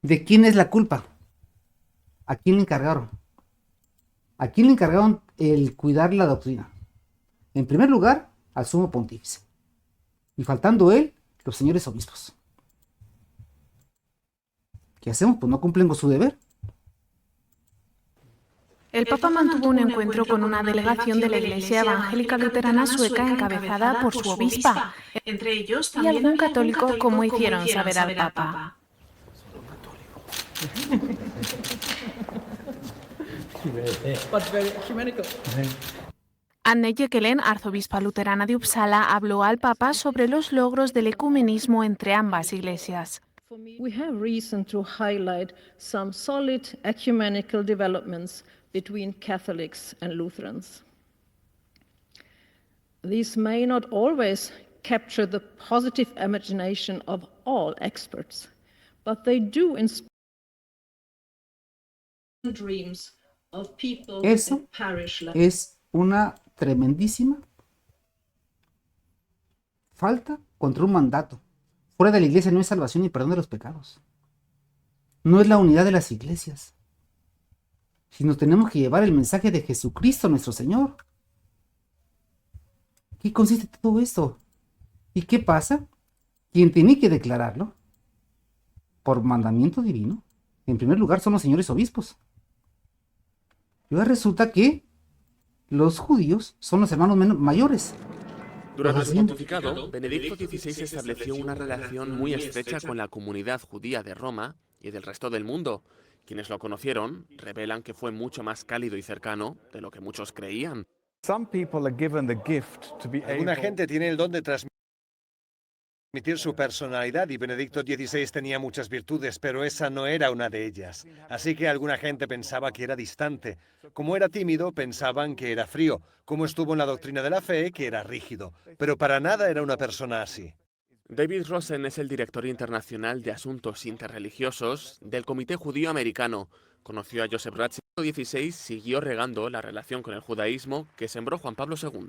¿De quién es la culpa? ¿A quién le encargaron? ¿A quién le encargaron el cuidar la doctrina? En primer lugar, al sumo pontífice. Y faltando él, los señores obispos. ¿Qué hacemos? Pues no cumplen con su deber. El Papa mantuvo un encuentro con una delegación de la Iglesia Evangélica Luterana Sueca encabezada por su obispa, entre ellos y algún católico, como hicieron saber al Papa. Anne Jekelen, arzobispa luterana de Uppsala, habló al Papa sobre los logros del ecumenismo entre ambas iglesias. We have reason to highlight some solid ecumenical developments between Catholics and Lutherans. These may not always capture the positive imagination of all experts, but they do inspire dreams of people Eso at parish level. es una tremendísima falta contra un mandato. Fuera de la iglesia no hay salvación ni perdón de los pecados. No es la unidad de las iglesias, sino tenemos que llevar el mensaje de Jesucristo nuestro Señor. ¿Qué consiste todo esto? ¿Y qué pasa? Quien tiene que declararlo por mandamiento divino, en primer lugar, son los señores obispos. Y ahora resulta que los judíos son los hermanos mayores. Durante su pontificado, Benedicto XVI estableció una relación muy estrecha con la comunidad judía de Roma y del resto del mundo. Quienes lo conocieron revelan que fue mucho más cálido y cercano de lo que muchos creían. Alguna gente tiene el don de transmitir su personalidad y Benedicto XVI tenía muchas virtudes, pero esa no era una de ellas. Así que alguna gente pensaba que era distante. Como era tímido, pensaban que era frío. Como estuvo en la doctrina de la fe, que era rígido. Pero para nada era una persona así. David Rosen es el director internacional de asuntos interreligiosos del Comité Judío Americano. Conoció a Joseph Ratzinger. Benedicto XVI siguió regando la relación con el judaísmo que sembró Juan Pablo II.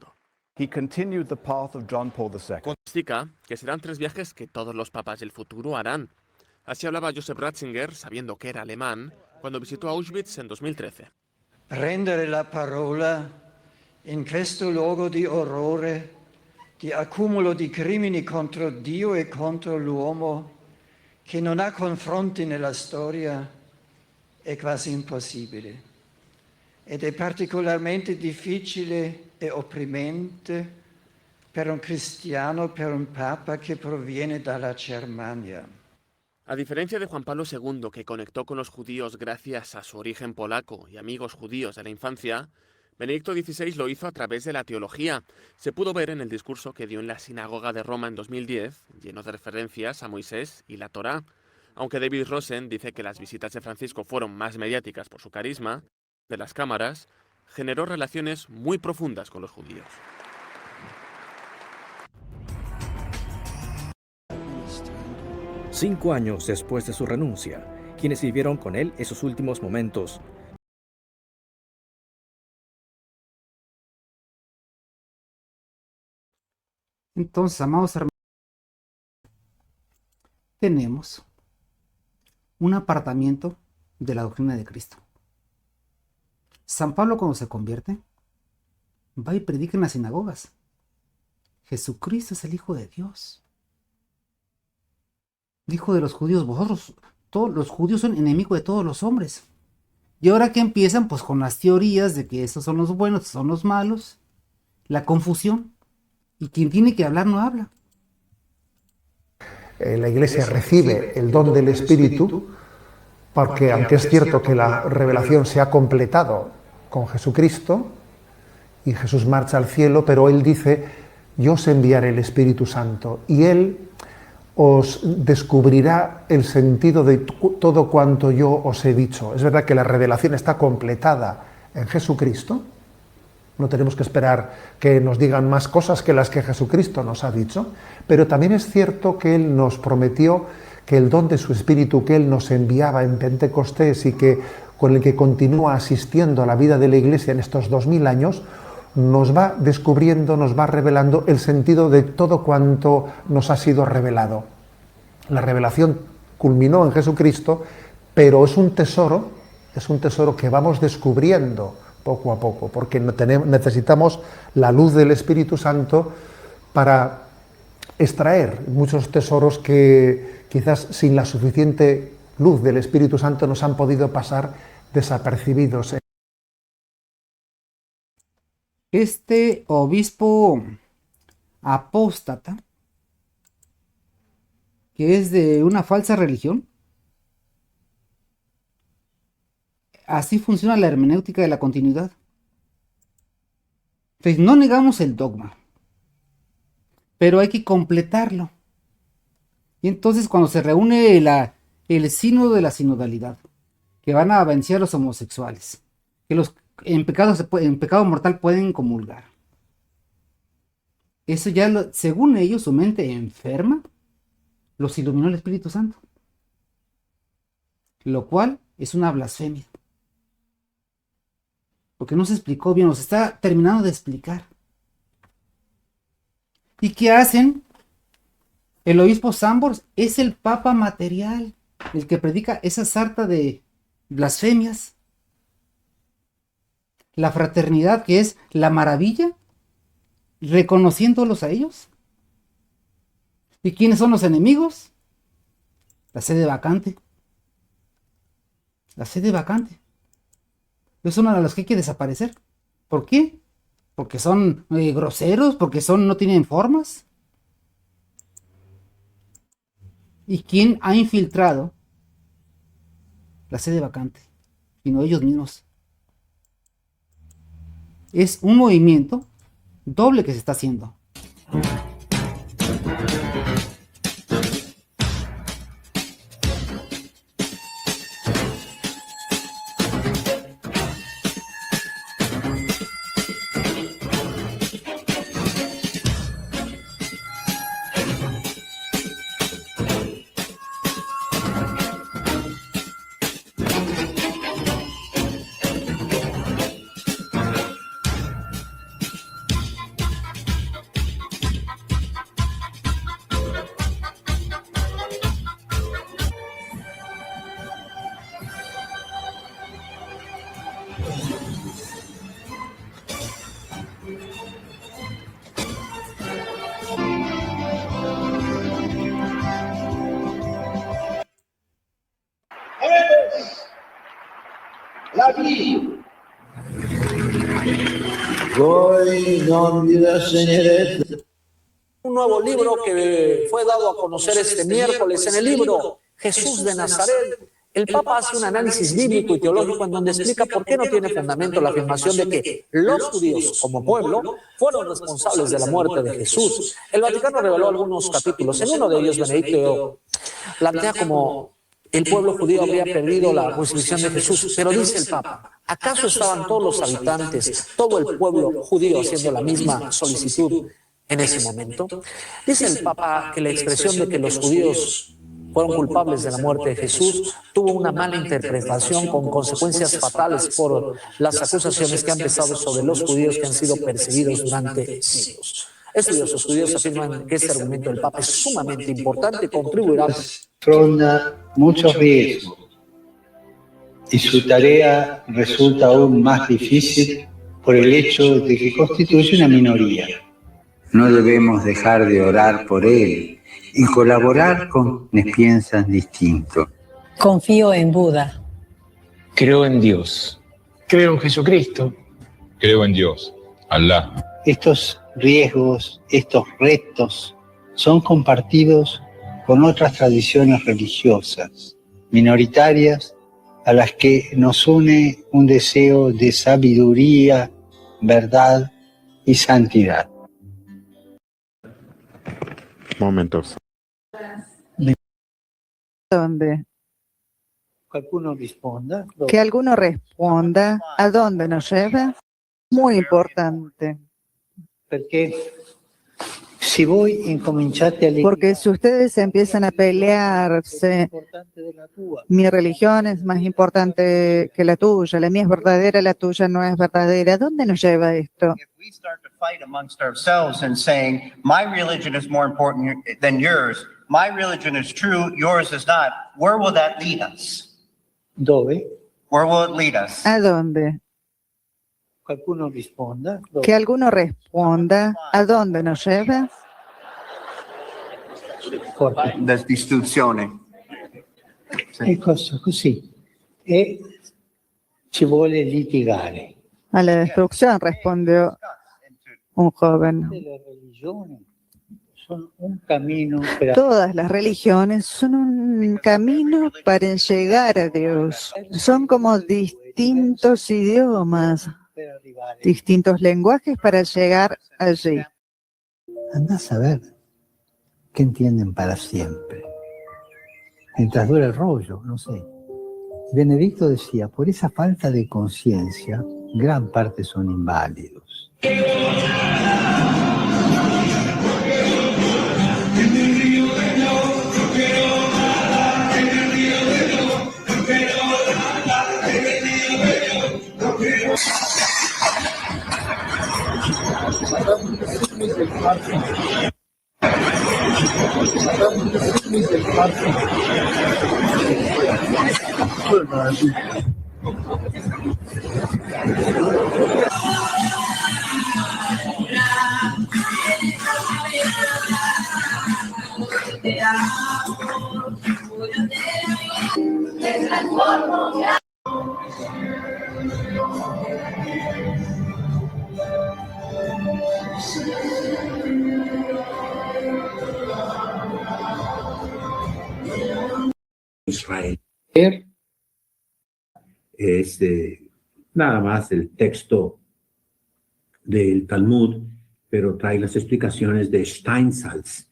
Pronostica que serán 3 viajes que todos los papas del futuro harán. Así hablaba Joseph Ratzinger, sabiendo que era alemán, cuando visitó Auschwitz en 2013. Rendere la parola in questo luogo di orrore, di accumulo di crimini contro Dio e contro l'uomo, che non ha confronti nella storia, è quasi impossibile. Ed è particolarmente difficile e opprimente per un cristiano, per un papa che proviene dalla Germania. A diferencia de Juan Pablo II, que conectó con los judíos gracias a su origen polaco y amigos judíos de la infancia, Benedicto XVI lo hizo a través de la teología. Se pudo ver en el discurso que dio en la sinagoga de Roma en 2010, lleno de referencias a Moisés y la Torá. Aunque David Rosen dice que las visitas de Francisco fueron más mediáticas por su carisma, de las cámaras, generó relaciones muy profundas con los judíos. Cinco años después de su renuncia, quienes vivieron con él esos últimos momentos Entonces, amados hermanos, tenemos un apartamiento de la doctrina de Cristo. San Pablo, cuando se convierte, va y predica en las sinagogas. Jesucristo es el Hijo de Dios. Dijo de los judíos, vosotros, todos los judíos son enemigos de todos los hombres. Y ahora que empiezan, pues con las teorías de que estos son los buenos, estos son los malos, la confusión. Y quien tiene que hablar no habla. La Iglesia recibe el don del Espíritu porque, aunque es cierto que la revelación se ha completado con Jesucristo y Jesús marcha al cielo, pero Él dice, yo os enviaré el Espíritu Santo y Él os descubrirá el sentido de todo cuanto yo os he dicho. Es verdad que la revelación está completada en Jesucristo. No tenemos que esperar que nos digan más cosas que las que Jesucristo nos ha dicho, pero también es cierto que Él nos prometió que el don de su Espíritu que Él nos enviaba en Pentecostés y que con el que continúa asistiendo a la vida de la Iglesia en estos 2000 años, nos va descubriendo, nos va revelando el sentido de todo cuanto nos ha sido revelado. La revelación culminó en Jesucristo, pero es un tesoro que vamos descubriendo poco a poco, porque necesitamos la luz del Espíritu Santo para extraer muchos tesoros que quizás sin la suficiente luz del Espíritu Santo nos han podido pasar desapercibidos. Este obispo apóstata, que es de una falsa religión, así funciona la hermenéutica de la continuidad. Entonces, no negamos el dogma, pero hay que completarlo. Y entonces cuando se reúne el sínodo de la sinodalidad, que van a vencer a los homosexuales, que en pecado mortal pueden comulgar. Eso ya, según ellos, su mente enferma, los iluminó el Espíritu Santo. Lo cual es una blasfemia. Porque no se explicó bien, nos está terminando de explicar. ¿Y qué hacen? El obispo Sambors es el papa material, el que predica esa sarta de blasfemias. La fraternidad, que es la maravilla, reconociéndolos a ellos. ¿Y quiénes son los enemigos? La sede vacante. La sede vacante. Es una de las que hay que desaparecer. ¿Por qué? Porque son groseros, porque no tienen formas. ¿Y quién ha infiltrado la sede vacante? Sino ellos mismos. Es un movimiento doble que se está haciendo. Un nuevo libro que fue dado a conocer este miércoles. En el libro Jesús de Nazaret, el Papa hace un análisis bíblico y teológico en donde explica por qué no tiene fundamento la afirmación de que los judíos, como pueblo, fueron responsables de la muerte de Jesús. El Vaticano reveló algunos capítulos. En uno de ellos, Benedicto plantea como el pueblo judío habría perdido la jurisdicción de Jesús, pero dice el Papa, ¿acaso estaban todos los habitantes, todo el pueblo judío haciendo la misma solicitud en ese momento? Dice el Papa que la expresión de que los judíos fueron culpables de la muerte de Jesús tuvo una mala interpretación con consecuencias fatales por las acusaciones que han pesado sobre los judíos que han sido perseguidos durante siglos. Estudiosos judíos afirman que este argumento del Papa es sumamente importante y contribuirá afronta muchos riesgos y su tarea resulta aún más difícil por el hecho de que constituye una minoría. No debemos dejar de orar por él y colaborar con quienes piensan distinto. Confío en Buda. Creo en Dios. Creo en Jesucristo. Creo en Dios, Alá. Estos riesgos, estos retos, son compartidos con otras tradiciones religiosas, minoritarias, a las que nos une un deseo de sabiduría, verdad y santidad. Momentos. ¿Dónde? Que alguno responda a dónde nos lleva. Muy importante. Porque si ustedes empiezan a pelearse, mi religión es más importante que la tuya, la mía es verdadera, la tuya no es verdadera, ¿dónde nos lleva esto? Fight amongst ourselves and saying, my religion is more important than yours, my religion is true, yours is not, where will that lead us? Dove? Where will it lead us? ¿A dónde? Qualcuno risponda. Que alguno responda. ¿A dónde nos lleva? Distruzione. Ecco, così. E ci vuole litigare. A la destrucción, respondió un joven. Le religioni sono un cammino per Todas las religiones son un camino para llegar a Dios. Son como distintos idiomas, distintos lenguajes para llegar allí. Andá a saber qué entienden para siempre. Mientras dura el rollo, no sé. Benedicto decía, por esa falta de conciencia, gran parte son inválidos. Israel. Es nada más el texto del Talmud, pero trae las explicaciones de Steinsaltz.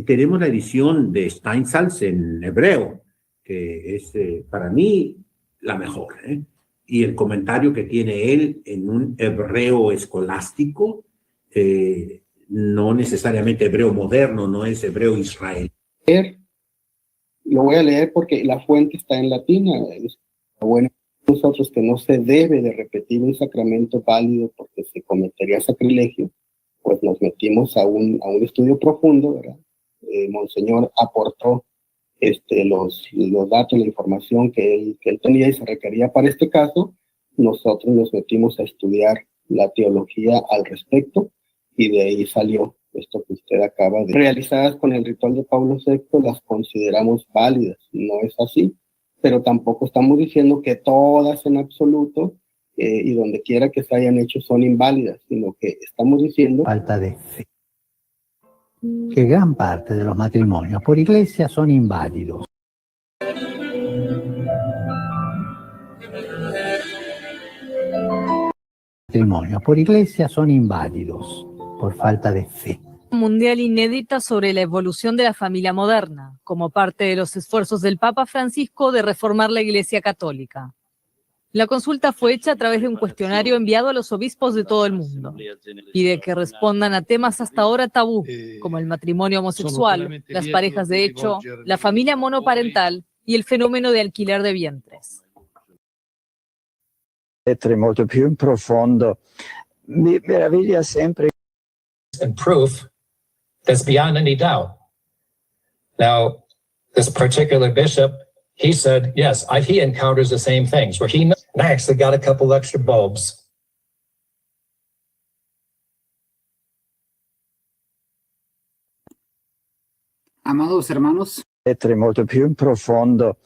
Tenemos la edición de Steinsaltz en hebreo, que es para mí la mejor, y el comentario que tiene él en un hebreo escolástico, no necesariamente hebreo moderno, no es hebreo israelí. Lo voy a leer porque la fuente está en latín. Bueno, nosotros que no se debe de repetir un sacramento válido porque se cometería sacrilegio, pues nos metimos a un estudio profundo, ¿verdad? Monseñor aportó los datos, la información que él tenía y se requería para este caso. Nosotros nos metimos a estudiar la teología al respecto y de ahí salió esto que usted acaba de realizadas con el ritual de Pablo VI, las consideramos válidas. No es así, pero tampoco estamos diciendo que todas en absoluto y donde quiera que se hayan hecho son inválidas, sino que estamos diciendo Falta de fe. Que gran parte de los matrimonios por iglesia son inválidos. Matrimonios por iglesia son inválidos por falta de fe. Mundial inédita sobre la evolución de la familia moderna, como parte de los esfuerzos del Papa Francisco de reformar la Iglesia Católica. La consulta fue hecha a través de un cuestionario enviado a los obispos de todo el mundo. Pide que respondan a temas hasta ahora tabú, como el matrimonio homosexual, las parejas de hecho, la familia monoparental y el fenómeno de alquiler de vientres. Lettere molto più in profondo. Mi meraviglia sempre. And proof that's beyond any doubt. Now, this particular bishop, he said, yes, he encounters the same things, where he actually got a couple extra bulbs. Amados hermanos, Lettere molto più in profondo.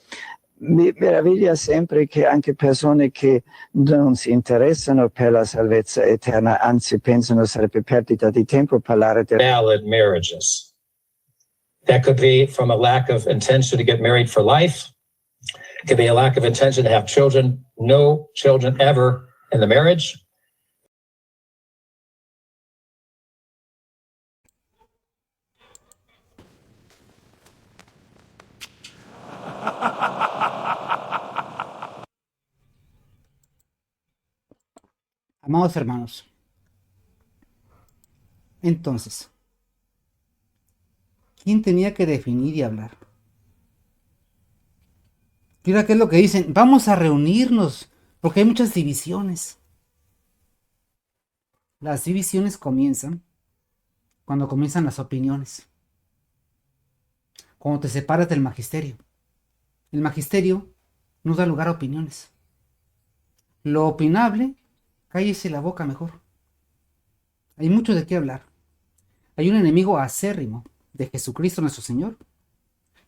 Mi meraviglia sempre che anche persone che non si interessano per la salvezza eterna, anzi pensano sarebbe perdita di tempo parlare di valid marriages. That could be from a lack of intention to get married for life. It could be a lack of intention to have children, no children ever in the marriage. amados hermanos, entonces, ¿quién tenía que definir y hablar? Mira qué es lo que dicen, vamos a reunirnos, porque hay muchas divisiones. Las divisiones comienzan cuando comienzan las opiniones, cuando te separas del magisterio. El magisterio no da lugar a opiniones. Lo opinable, cállese la boca mejor. Hay mucho de qué hablar. Hay un enemigo acérrimo de Jesucristo nuestro Señor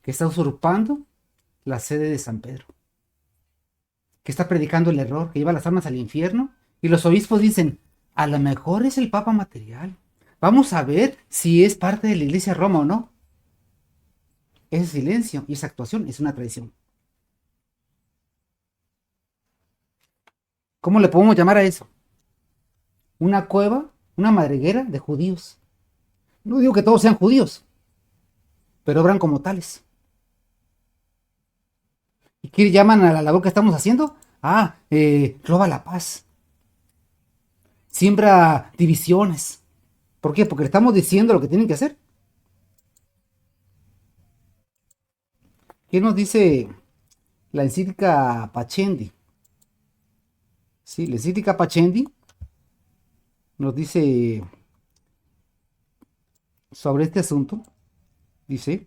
que está usurpando la sede de San Pedro, que está predicando el error, que lleva las almas al infierno, y los obispos dicen, a lo mejor es el Papa material. Vamos a ver si es parte de la Iglesia Roma o no. Ese silencio y esa actuación es una traición. ¿Cómo le podemos llamar a eso? Una cueva, una madriguera de judíos. No digo que todos sean judíos, pero obran como tales. ¿Y qué llaman a la labor que estamos haciendo? Roba la paz. Siembra divisiones. ¿Por qué? Porque le estamos diciendo lo que tienen que hacer. ¿Qué nos dice la encíclica Pacendi? Sí, la encíclica Pacendi nos dice sobre este asunto. Dice,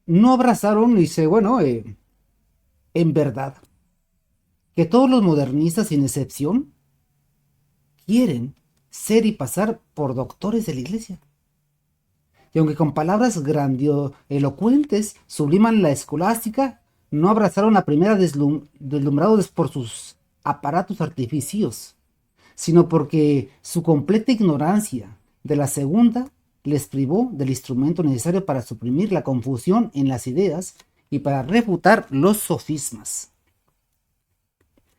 no abrazaron, dice, bueno, en verdad, que todos los modernistas, sin excepción, quieren ser y pasar por doctores de la Iglesia. Y aunque con palabras grandilocuentes subliman la escolástica, no abrazaron la primera deslumbrados por sus aparatos artificios, sino porque su completa ignorancia de la segunda les privó del instrumento necesario para suprimir la confusión en las ideas y para refutar los sofismas.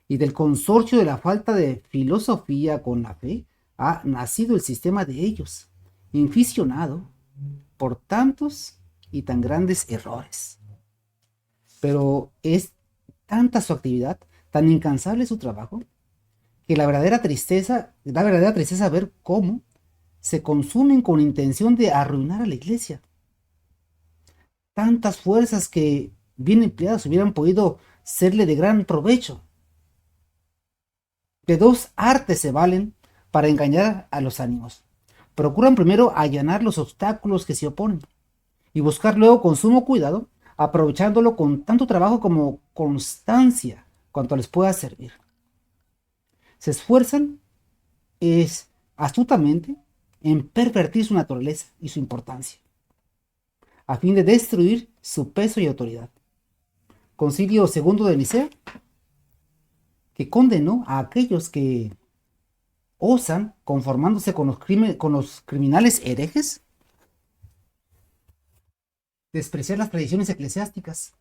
Y del consorcio de la falta de filosofía con la fe ha nacido el sistema de ellos, inficionado por tantos y tan grandes errores. Pero es tanta su actividad, tan incansable su trabajo, que da verdadera tristeza ver cómo se consumen con intención de arruinar a la Iglesia. Tantas fuerzas que, bien empleadas, hubieran podido serle de gran provecho. De dos artes se valen para engañar a los ánimos. Procuran primero allanar los obstáculos que se oponen y buscar luego con sumo cuidado, aprovechándolo con tanto trabajo como constancia cuanto les pueda servir. Se esfuerzan astutamente en pervertir su naturaleza y su importancia, a fin de destruir su peso y autoridad. Concilio II de Nicea, que condenó a aquellos que osan, conformándose con los criminales herejes, despreciar las tradiciones eclesiásticas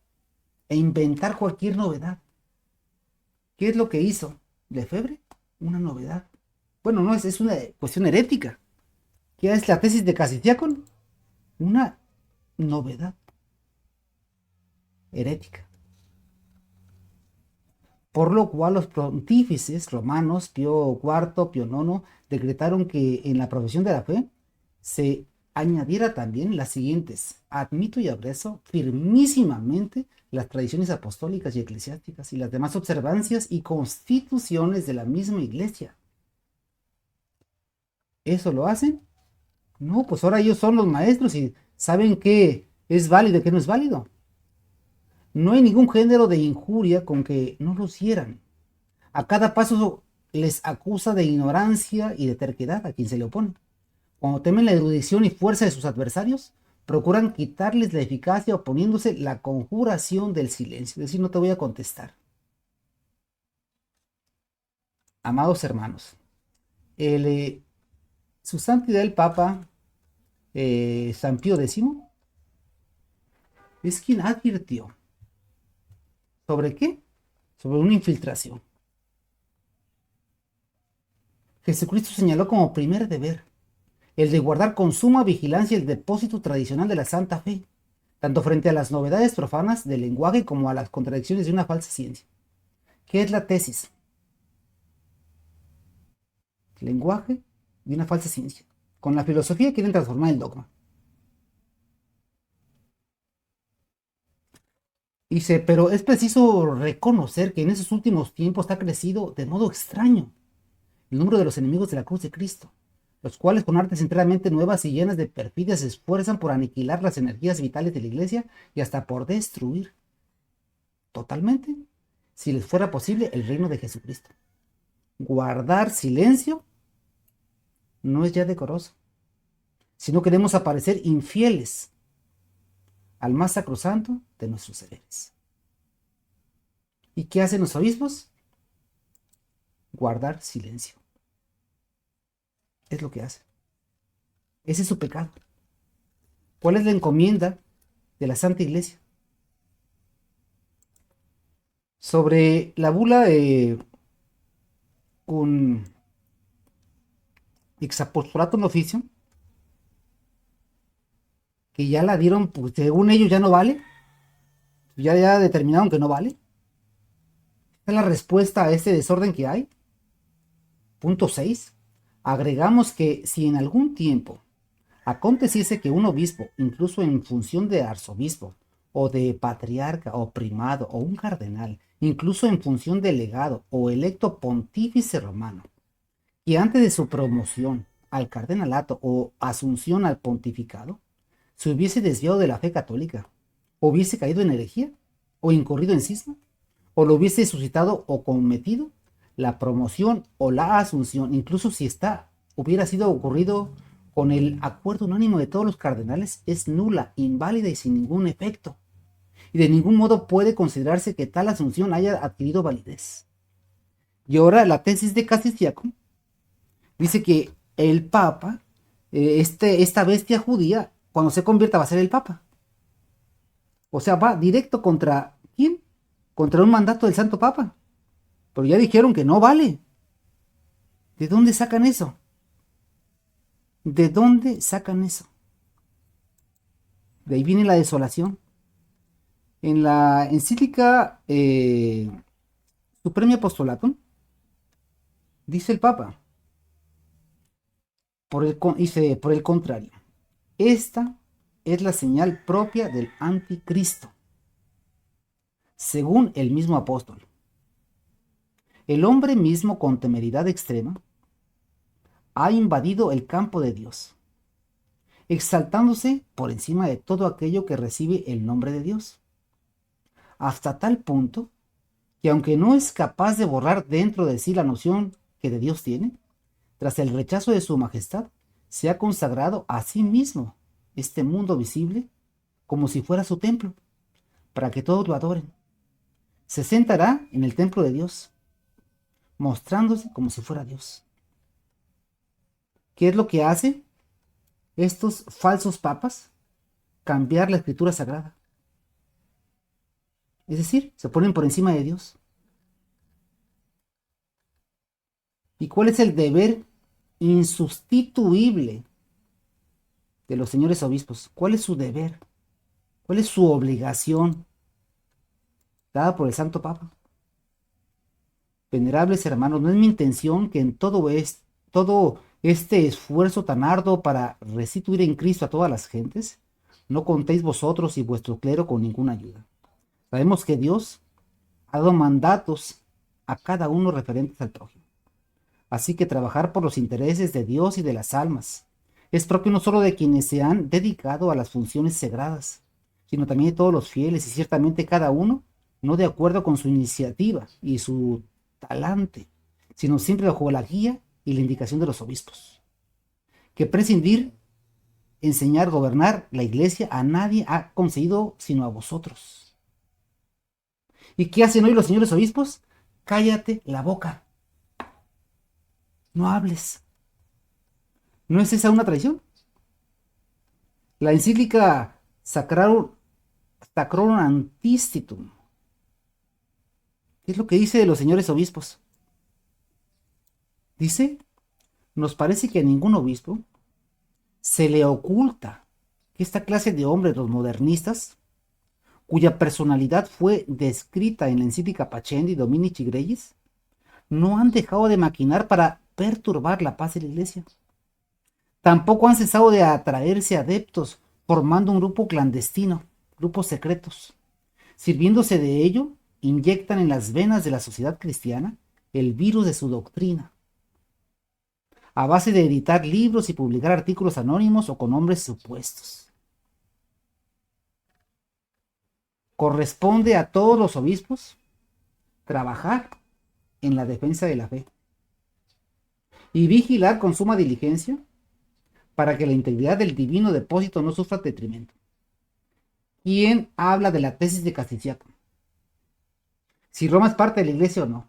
e inventar cualquier novedad. ¿Qué es lo que hizo Lefebvre? Una novedad. Bueno, no, es una cuestión herética. ¿Qué es la tesis de Casidiácono? Una novedad herética. Por lo cual los pontífices romanos, Pío IV, Pío IX, decretaron que en la profesión de la fe se añadiera también las siguientes: admito y abrazo firmísimamente las tradiciones apostólicas y eclesiásticas y las demás observancias y constituciones de la misma Iglesia. ¿Eso lo hacen? No, pues ahora ellos son los maestros y saben qué es válido y qué no es válido. No hay ningún género de injuria con que no lo hicieran. A cada paso les acusa de ignorancia y de terquedad a quien se le opone. Cuando temen la erudición y fuerza de sus adversarios, procuran quitarles la eficacia oponiéndose la conjuración del silencio, es decir, no te voy a contestar. Amados hermanos, su santidad el Papa San Pío X es quien advirtió. ¿Sobre qué? Sobre una infiltración. Jesucristo señaló como primer deber el de guardar con suma vigilancia el depósito tradicional de la Santa Fe, tanto frente a las novedades profanas del lenguaje como a las contradicciones de una falsa ciencia. ¿Qué es la tesis? Lenguaje de una falsa ciencia. Con la filosofía quieren transformar el dogma. Dice, pero es preciso reconocer que en esos últimos tiempos ha crecido de modo extraño el número de los enemigos de la cruz de Cristo, los cuales con artes enteramente nuevas y llenas de perfidia se esfuerzan por aniquilar las energías vitales de la Iglesia y hasta por destruir totalmente, si les fuera posible, el reino de Jesucristo. Guardar silencio no es ya decoroso, si no queremos aparecer infieles al más sacrosanto de nuestros deberes. ¿Y qué hacen los obispos? Guardar silencio. Es lo que hacen. Ese es su pecado. ¿Cuál es la encomienda de la Santa Iglesia? Sobre la bula un exapostolatum officium, que ya la dieron, pues según ellos ya no vale, ya determinaron que no vale. Esta es la respuesta a este desorden que hay. Punto 6. Agregamos que si en algún tiempo aconteciese que un obispo, incluso en función de arzobispo, o de patriarca, o primado, o un cardenal, incluso en función de legado, o electo pontífice romano, y antes de su promoción al cardenalato o asunción al pontificado, se hubiese desviado de la fe católica, o hubiese caído en herejía, o incurrido en cisma, o lo hubiese suscitado o cometido, la promoción o la asunción, incluso si hubiera sido ocurrido con el acuerdo unánime de todos los cardenales, es nula, inválida y sin ningún efecto. Y de ningún modo puede considerarse que tal asunción haya adquirido validez. Y ahora la tesis de Casistiaco dice que el Papa, esta bestia judía, cuando se convierta va a ser el Papa. O sea, va directo contra ¿quién? Contra un mandato del Santo Papa. Pero ya dijeron que no vale. ¿De dónde sacan eso? ¿De dónde sacan eso? De ahí viene la desolación. En la encíclica Supremi Apostolatum, dice el Papa, por el contrario, esta es la señal propia del anticristo, según el mismo apóstol. El hombre mismo, con temeridad extrema, ha invadido el campo de Dios, exaltándose por encima de todo aquello que recibe el nombre de Dios, hasta tal punto que aunque no es capaz de borrar dentro de sí la noción que de Dios tiene, tras el rechazo de su majestad, se ha consagrado a sí mismo este mundo visible como si fuera su templo, para que todos lo adoren. Se sentará en el templo de Dios, mostrándose como si fuera Dios. ¿Qué es lo que hace estos falsos papas? Cambiar la escritura sagrada. Es decir, se ponen por encima de Dios. ¿Y cuál es el deber insustituible de los señores obispos? ¿Cuál es su deber? ¿Cuál es su obligación dada por el Santo Papa? Venerables hermanos, no es mi intención que en todo este esfuerzo tan arduo para restituir en Cristo a todas las gentes, no contéis vosotros y vuestro clero con ninguna ayuda. Sabemos que Dios ha dado mandatos a cada uno referentes al prójimo. Así que trabajar por los intereses de Dios y de las almas es propio no solo de quienes se han dedicado a las funciones sagradas, sino también de todos los fieles, y ciertamente cada uno no de acuerdo con su iniciativa y su talante, sino siempre bajo la guía y la indicación de los obispos. Que prescindir, enseñar, gobernar la Iglesia a nadie ha concedido sino a vosotros. ¿Y qué hacen hoy los señores obispos? Cállate la boca. No hables. ¿No es esa una traición? La encíclica Sacrorum Antistitum, ¿qué es lo que dice de los señores obispos? Dice, nos parece que a ningún obispo se le oculta que esta clase de hombres, los modernistas, cuya personalidad fue descrita en la encíclica Pacendi Dominici Gregis, no han dejado de maquinar para perturbar la paz de la Iglesia. Tampoco han cesado de atraerse adeptos, formando un grupo clandestino, grupos secretos. Sirviéndose de ello, inyectan en las venas de la sociedad cristiana el virus de su doctrina. a base de editar libros y publicar artículos anónimos o con nombres supuestos. Corresponde a todos los obispos trabajar en la defensa de la fe y vigilar con suma diligencia para que la integridad del divino depósito no sufra detrimento. ¿Quién habla de la tesis de Casticiaco? Si Roma es parte de la iglesia o no.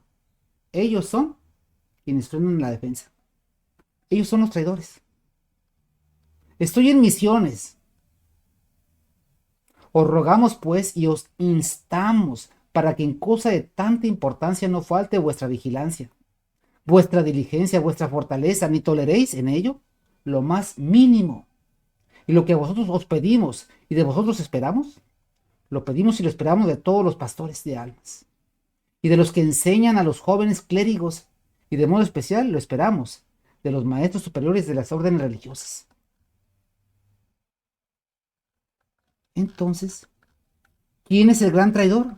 Ellos son quienes frenan la defensa. Ellos son los traidores. Estoy en misiones. Os rogamos pues y os instamos para que en cosa de tanta importancia no falte vuestra vigilancia, vuestra diligencia, vuestra fortaleza, ni toleréis en ello lo más mínimo. Y lo que a vosotros os pedimos y de vosotros esperamos, lo pedimos y lo esperamos de todos los pastores de almas y de los que enseñan a los jóvenes clérigos, y de modo especial lo esperamos de los maestros superiores de las órdenes religiosas. Entonces, ¿quién es el gran traidor?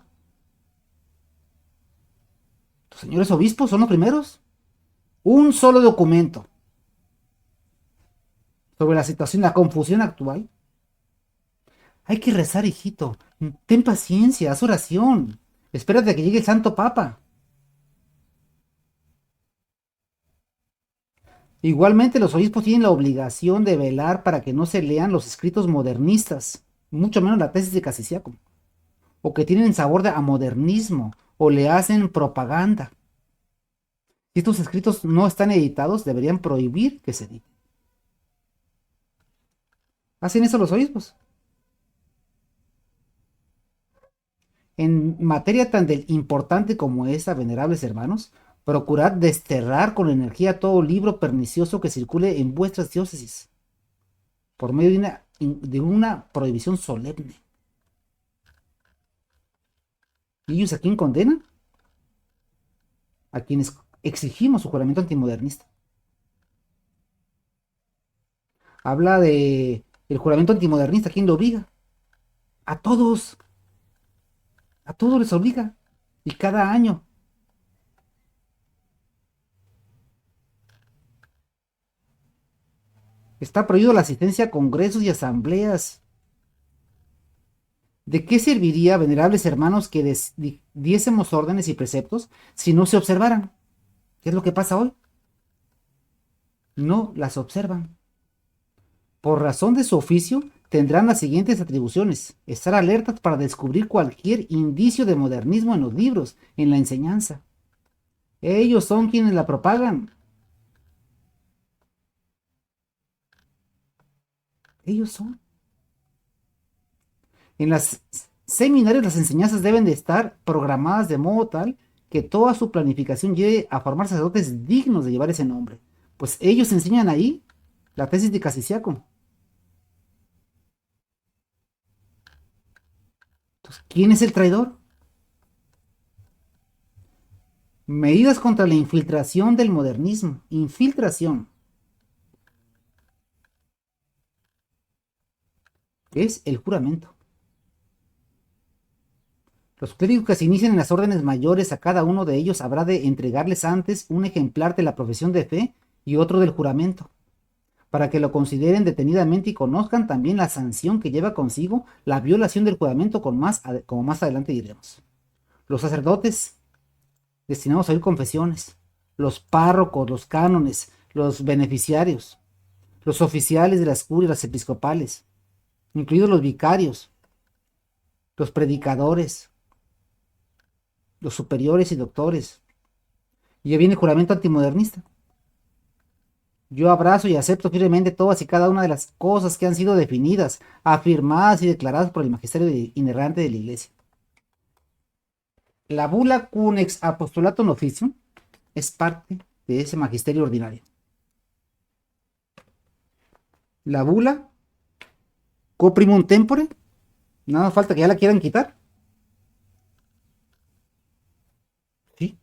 ¿Los señores obispos son los primeros? Un solo documento sobre la situación, la confusión actual. Hay que rezar, hijito. Ten paciencia, haz oración. Espérate a que llegue el Santo Papa. Igualmente, los obispos tienen la obligación de velar para que no se lean los escritos modernistas, mucho menos la tesis de Casticiaco, o que tienen sabor a modernismo, o le hacen propaganda. Si estos escritos no están editados, deberían prohibir que se editen. ¿Hacen eso los obispos? En materia tan importante como esta, venerables hermanos, procurad desterrar con energía todo libro pernicioso que circule en vuestras diócesis, por medio de una prohibición solemne. ¿Y ellos a quién condenan? A quienes exigimos su juramento antimodernista. Habla de el juramento antimodernista. ¿Quién lo obliga? A todos. A todos les obliga. Y cada año. Está prohibido la asistencia a congresos y asambleas. ¿De qué serviría, venerables hermanos, que diésemos órdenes y preceptos si no se observaran? ¿Qué es lo que pasa hoy? No las observan. Por razón de su oficio, tendrán las siguientes atribuciones: estar alertas para descubrir cualquier indicio de modernismo en los libros, en la enseñanza. Ellos son quienes la propagan. Ellos son. En las seminarios las enseñanzas deben de estar programadas de modo tal que toda su planificación lleve a formar sacerdotes dignos de llevar ese nombre. Pues ellos enseñan ahí la tesis de Casticiaco. Entonces, ¿quién es el traidor? Medidas contra la infiltración del modernismo. Infiltración. Es el juramento. Los clérigos que se inician en las órdenes mayores, a cada uno de ellos habrá de entregarles antes un ejemplar de la profesión de fe y otro del juramento, para que lo consideren detenidamente y conozcan también la sanción que lleva consigo la violación del juramento, como más adelante diremos. Los sacerdotes destinados a oír confesiones, los párrocos, los cánones, los beneficiarios, los oficiales de las curias, las episcopales, incluidos los vicarios, los predicadores, los superiores y doctores. Y ya viene el juramento antimodernista. Yo abrazo y acepto firmemente todas y cada una de las cosas que han sido definidas, afirmadas y declaradas por el magisterio inerrante de la Iglesia. La bula Cunex Apostolatum Officium es parte de ese magisterio ordinario. La bula Coprimum Tempore, nada falta que ya la quieran quitar. ¿Sí?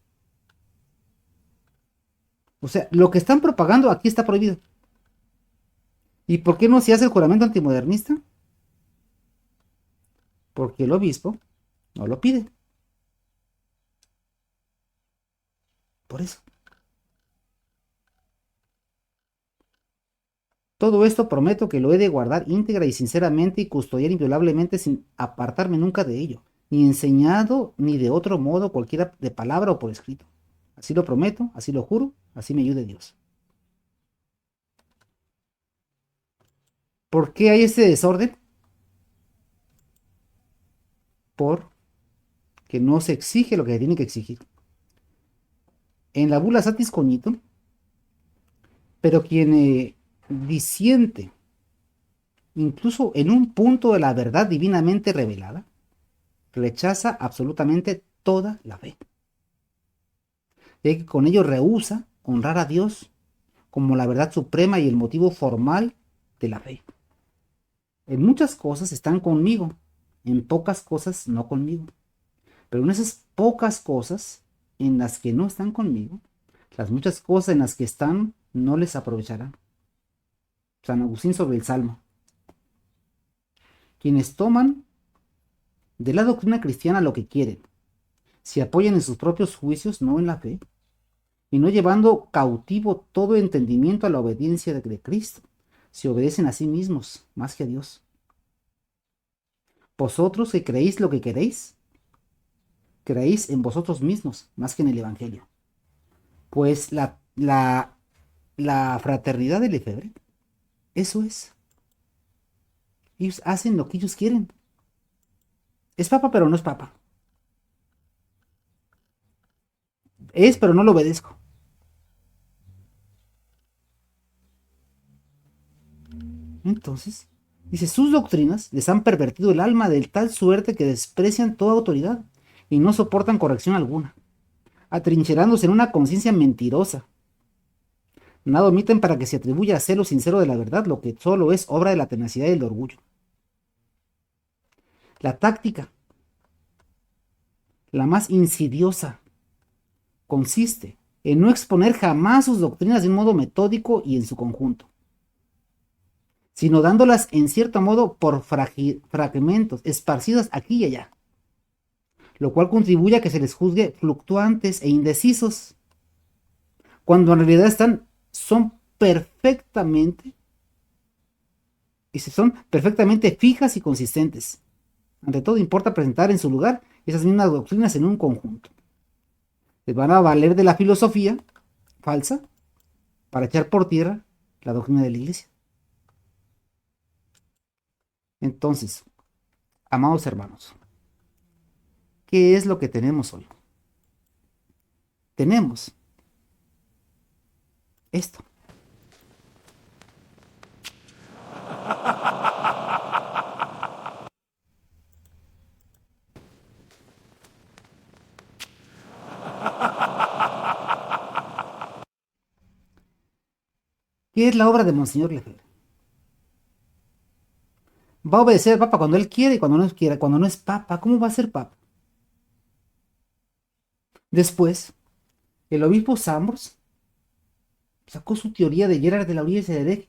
O sea, lo que están propagando aquí está prohibido. ¿Y por qué no se hace el juramento antimodernista? Porque el obispo no lo pide. Por eso. Todo esto prometo que lo he de guardar íntegra y sinceramente y custodiar inviolablemente sin apartarme nunca de ello, ni enseñado ni de otro modo cualquiera de palabra o por escrito. Así lo prometo, así lo juro, así me ayude Dios. ¿Por qué hay este desorden? Porque no se exige lo que se tiene que exigir. En la bula Satis Cognito, pero quien disiente, incluso en un punto de la verdad divinamente revelada, rechaza absolutamente toda la fe. Y que con ello rehúsa honrar a Dios como la verdad suprema y el motivo formal de la fe. En muchas cosas están conmigo, en pocas cosas no conmigo. Pero en esas pocas cosas en las que no están conmigo, las muchas cosas en las que están no les aprovecharán. San Agustín sobre el Salmo. Quienes toman de la doctrina cristiana lo que quieren, se apoyan en sus propios juicios, no en la fe, y no llevando cautivo todo entendimiento a la obediencia de Cristo, se obedecen a sí mismos más que a Dios. Vosotros que creéis lo que queréis, creéis en vosotros mismos más que en el Evangelio. Pues la fraternidad de Lefebvre, eso es. Ellos hacen lo que ellos quieren. Es papa, pero no es papa. Es, pero no lo obedezco. Entonces, dice, sus doctrinas les han pervertido el alma de tal suerte que desprecian toda autoridad y no soportan corrección alguna, atrincherándose en una conciencia mentirosa. Nada omiten para que se atribuya a celo sincero de la verdad, lo que solo es obra de la tenacidad y del orgullo. La táctica, la más insidiosa, consiste en no exponer jamás sus doctrinas de un modo metódico y en su conjunto, sino dándolas en cierto modo por fragmentos, esparcidas aquí y allá, lo cual contribuye a que se les juzgue fluctuantes e indecisos, cuando en realidad son perfectamente fijas y consistentes. Ante todo importa presentar en su lugar esas mismas doctrinas en un conjunto. Les van a valer de la filosofía falsa para echar por tierra la doctrina de la Iglesia. Entonces, amados hermanos, ¿qué es lo que tenemos hoy? Tenemos esto. ¿Qué es la obra de Monseñor Lefebvre? Va a obedecer al Papa cuando él quiere y cuando no quiera. Cuando no es Papa, ¿cómo va a ser Papa? Después, el obispo Sambros sacó su teoría de Gerard de la Uribe Cederek,